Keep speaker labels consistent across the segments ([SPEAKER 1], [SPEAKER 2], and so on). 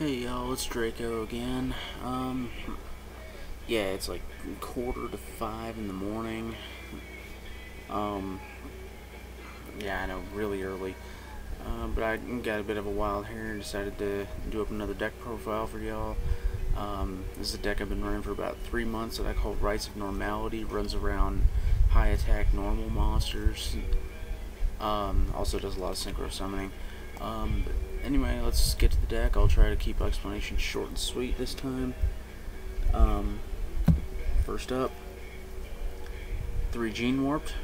[SPEAKER 1] Hey y'all, it's Draco again. Yeah, it's like 4:45 in the morning. Um, yeah, I know, really early. But I got a bit of a wild hair and decided to do up another deck profile for y'all. This is a deck I've been running for about 3 months that I call Rites of Normality. Runs around high attack normal monsters. Also does a lot of synchro summoning. But anyway, let's get to the deck. I'll try to keep my explanation short and sweet this time. First up, 3 Gene Warped.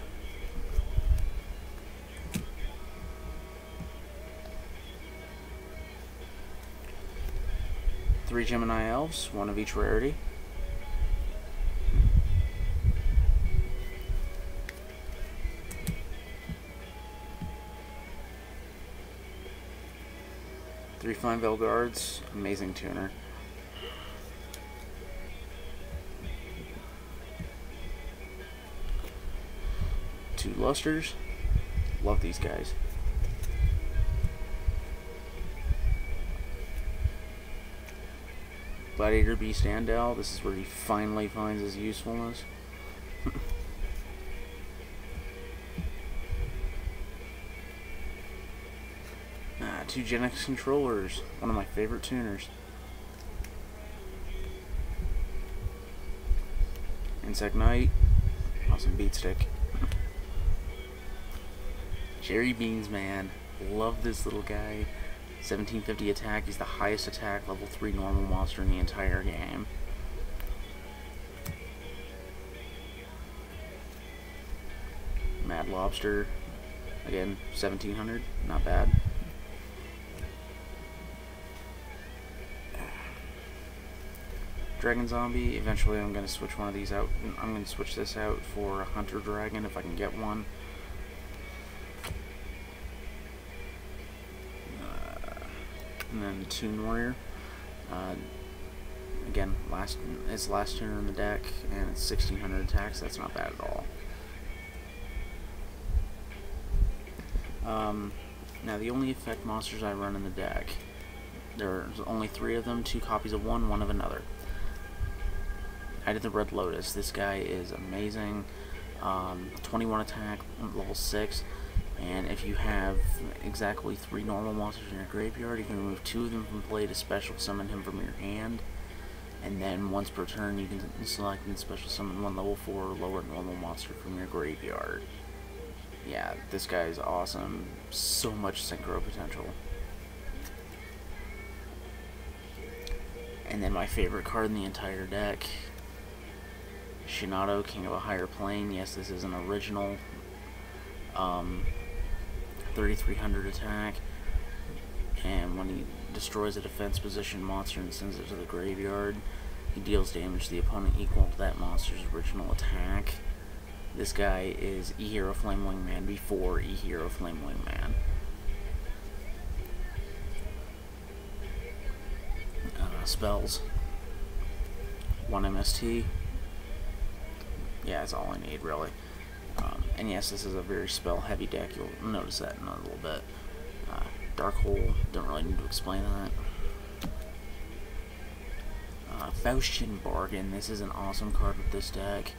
[SPEAKER 1] Three Gemini Elves, one of each rarity. Three Fine Veil Guards, amazing tuner. Two Lusters, love these guys. Gladiator Beast Andal, this is where he finally finds his usefulness. Two Genex Controllers, one of my favorite tuners. Insect Knight, awesome beat stick. Jerry Beans, man, love this little guy. 1750 attack, he's the highest attack level 3 normal monster in the entire game. Mad Lobster, again, 1700, not bad. Dragon Zombie, eventually I'm going to switch one of these out. I'm going to switch this out for a Hunter Dragon if I can get one. And then Toon Warrior. Again, it's last tuner in the deck, and it's 1600 attacks. That's not bad at all. Now the only effect monsters I run in the deck, there's only 3 of them, 2 copies of one of another. I did the Red Lotus. This guy is amazing. 21 attack, level 6. And if you have exactly 3 normal monsters in your graveyard, you can remove 2 of them from play to special summon him from your hand. And then once per turn, you can select and special summon 1 level 4 or lower normal monster from your graveyard. Yeah, this guy is awesome. So much synchro potential. And then my favorite card in the entire deck, Shinato, King of a Higher Plane. Yes, this is an original. 3300 attack, and when he destroys a defense position monster and sends it to the graveyard, he deals damage to the opponent equal to that monster's original attack. This guy is E-Hero Flame Wingman before E-Hero Flame Wingman. Spells. 1 MST. Yeah, that's all I need, really. And yes, this is a very spell-heavy deck. You'll notice that in a little bit. Dark Hole, don't really need to explain that. Faustian Bargain, this is an awesome card with this deck.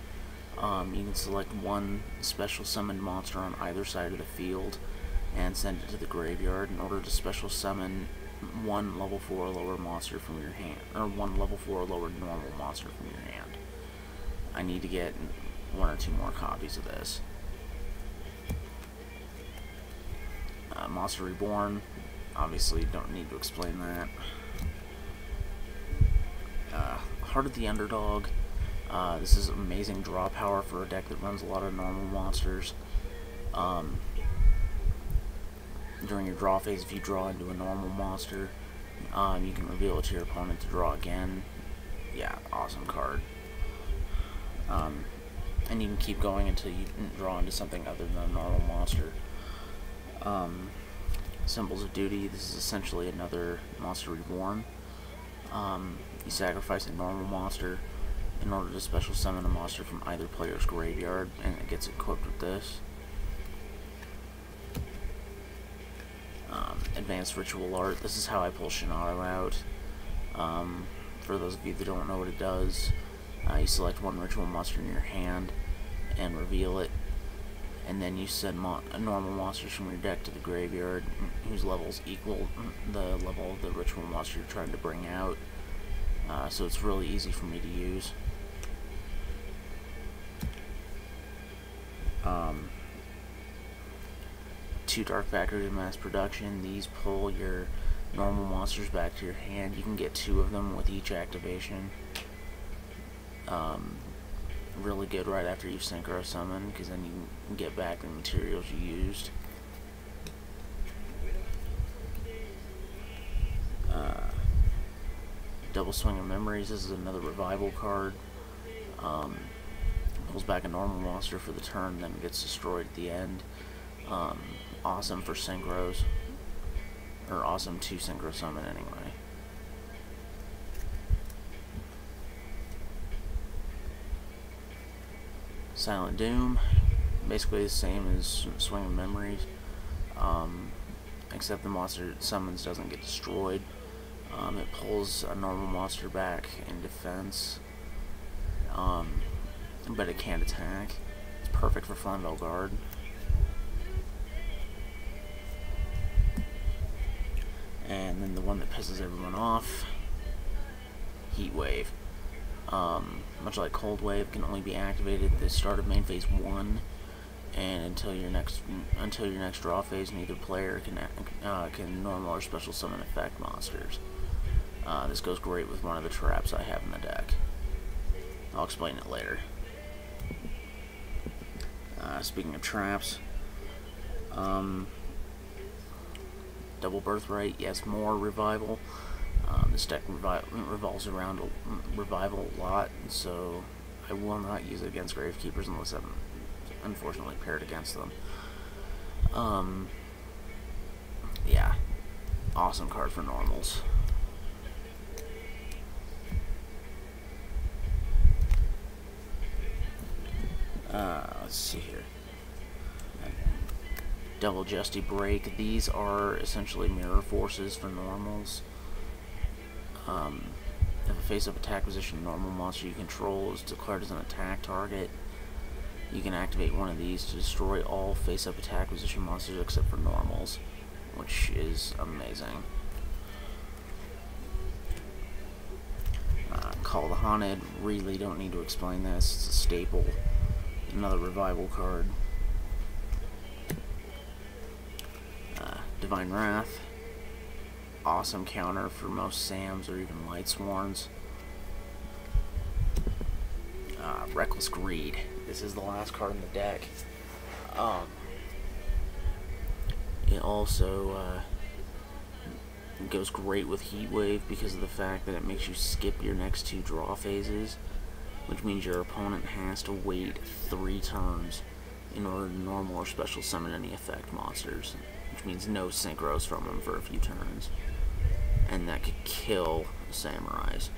[SPEAKER 1] You can select 1 special summoned monster on either side of the field and send it to the graveyard in order to special summon 1 level 4 or lower monster from your hand, or 1 level 4 or lower normal monster from your hand. I need to get 1 or 2 more copies of this. Monster Reborn, obviously don't need to explain that. Heart of the Underdog, this is amazing draw power for a deck that runs a lot of normal monsters. During your draw phase, if you draw into a normal monster, you can reveal it to your opponent to draw again. Yeah, awesome card. And you can keep going until you draw into something other than a normal monster. Symbols of Duty, this is essentially another Monster Reborn. You sacrifice a normal monster in order to special summon a monster from either player's graveyard, and it gets equipped with this. Advanced Ritual Art, this is how I pull Shinato out. For those of you that don't know what it does, you select one ritual monster in your hand and reveal it, and then you send normal monsters from your deck to the graveyard whose levels equal the level of the ritual monster you're trying to bring out. So it's really easy for me to use. Two Dark Factories in mass production. These pull your normal monsters back to your hand. You can get 2 of them with each activation. Really good right after you synchro summon, because then you can get back the materials you used. Double Swing of Memories. This is another revival card. Pulls back a normal monster for the turn, then gets destroyed at the end. Awesome for synchros, or awesome to synchro summon anyway. Silent Doom, basically the same as Swing of Memories, except the monster it summons doesn't get destroyed. It pulls a normal monster back in defense, but it can't attack. It's perfect for Flammable Guard. And then the one that pisses everyone off, Heat Wave. Much like Cold Wave, can only be activated at the start of main phase 1, and until your next draw phase. Neither player can normal or special summon effect monsters. This goes great with one of the traps I have in the deck. I'll explain it later. Speaking of traps, Double Birthright, yes, more revival. This deck revolves around revival a lot, so I will not use it against Gravekeepers unless I'm unfortunately paired against them. Yeah, awesome card for normals. Let's see here. Double Justy Break. These are essentially mirror forces for normals. If a face-up attack position normal monster you control is declared as an attack target, you can activate one of these to destroy all face-up attack position monsters except for normals, which is amazing. Call the Haunted. Really don't need to explain this. It's a staple. Another revival card. Divine Wrath. Awesome counter for most Sams or even Lightsworns. Reckless Greed. This is the last card in the deck. It also goes great with Heat Wave because of the fact that it makes you skip your next 2 draw phases, which means your opponent has to wait 3 turns in order to normal or special summon any effect monsters, which means no synchros from them for a few turns, and that could kill Samurais.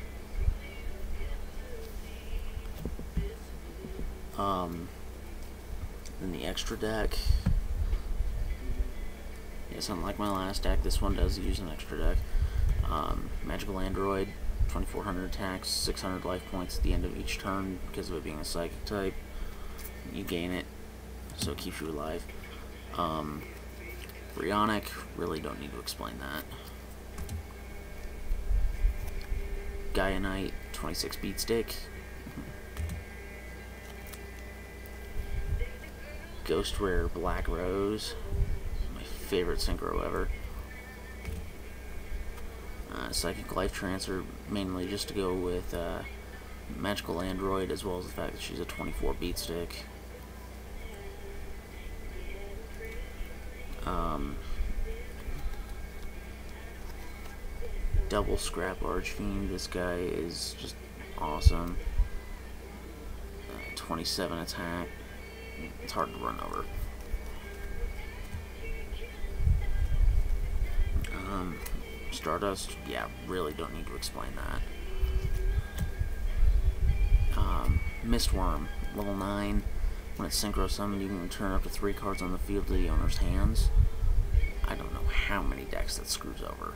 [SPEAKER 1] Then the extra deck. Yes, unlike my last deck, this one does use an extra deck. Magical Android, 2400 attacks, 600 life points at the end of each turn because of it being a psychic type. You gain it, so it keeps you alive. Brionic, really don't need to explain that. Gaia Knight, 26 beat stick. Ghost Rare Black Rose, my favorite synchro ever. Psychic Life Transfer, mainly just to go with Magical Android, as well as the fact that she's a 24 beat stick. Double Scrap Archfiend, this guy is just awesome. 27 attack, it's hard to run over. Stardust, yeah, really don't need to explain that. Mistworm, level 9. When it's synchro summoned, you can return up to 3 cards on the field to the owner's hands. I don't know how many decks that screws over.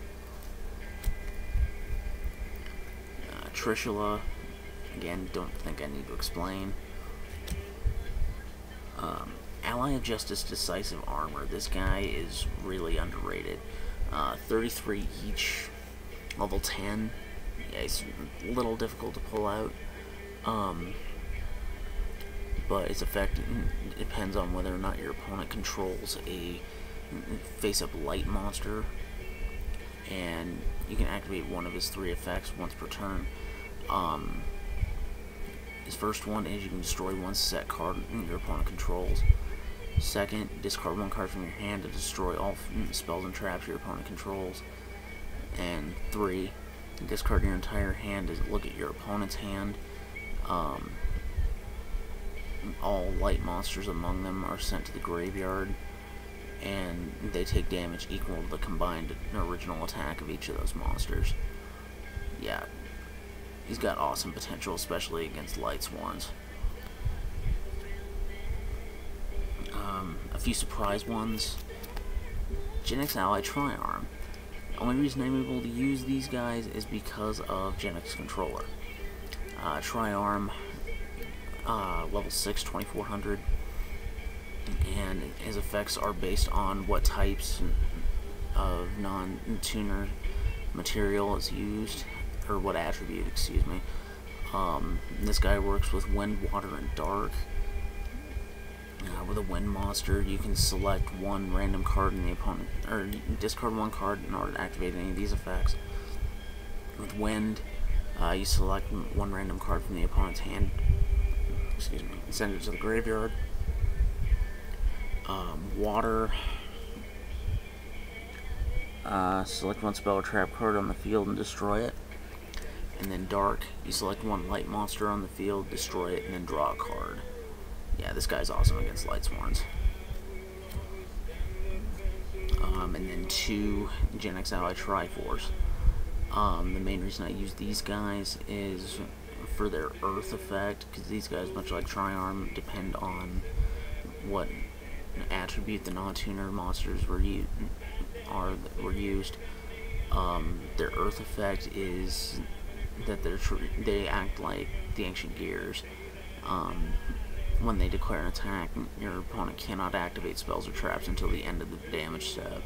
[SPEAKER 1] Trishula, again, don't think I need to explain. Ally of Justice Decisive Armor. This guy is really underrated. 33 each, level 10. Yeah, he's a little difficult to pull out. But its effect depends on whether or not your opponent controls a face-up light monster. And you can activate one of his 3 effects once per turn. His first one is you can destroy one set card your opponent controls. Second, discard 1 card from your hand to destroy all spells and traps your opponent controls. And 3, discard your entire hand to look at your opponent's hand. All light monsters among them are sent to the graveyard, and they take damage equal to the combined original attack of each of those monsters. Yeah, he's got awesome potential, especially against light swarms. A few surprise ones. Gen X Ally Triarm. The only reason I'm able to use these guys is because of Gen X Controller. Triarm, level 6, 2400, and his effects are based on what types of non-tuner material is used, or what attribute, excuse me. This guy works with Wind, Water, and Dark. With a Wind monster, you can select 1 random card in the opponent, or discard 1 card in order to activate any of these effects. With Wind, you select 1 random card from the opponent's hand, excuse me, and send it to the graveyard. Water, select 1 spell or trap card on the field and destroy it. And then Dark, you select 1 light monster on the field, destroy it, and then draw a card. Yeah, this guy's awesome against light swarms. And then 2 Gen X Ally Triforce. The main reason I use these guys is for their Earth effect, because these guys, much like Triarm, depend on what attribute the non-tuner monsters were used. Their Earth effect is that they act like the Ancient Gears. When they declare an attack, your opponent cannot activate spells or traps until the end of the damage step.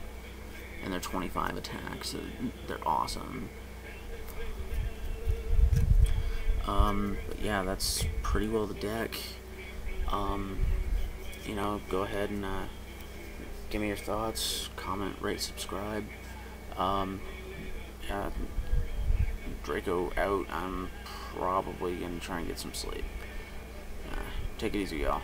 [SPEAKER 1] And they're 25 attacks, so they're awesome. But yeah, that's pretty well the deck. You know, go ahead and give me your thoughts, comment, rate, subscribe. Draco out. I'm probably gonna try and get some sleep. Take it easy, y'all.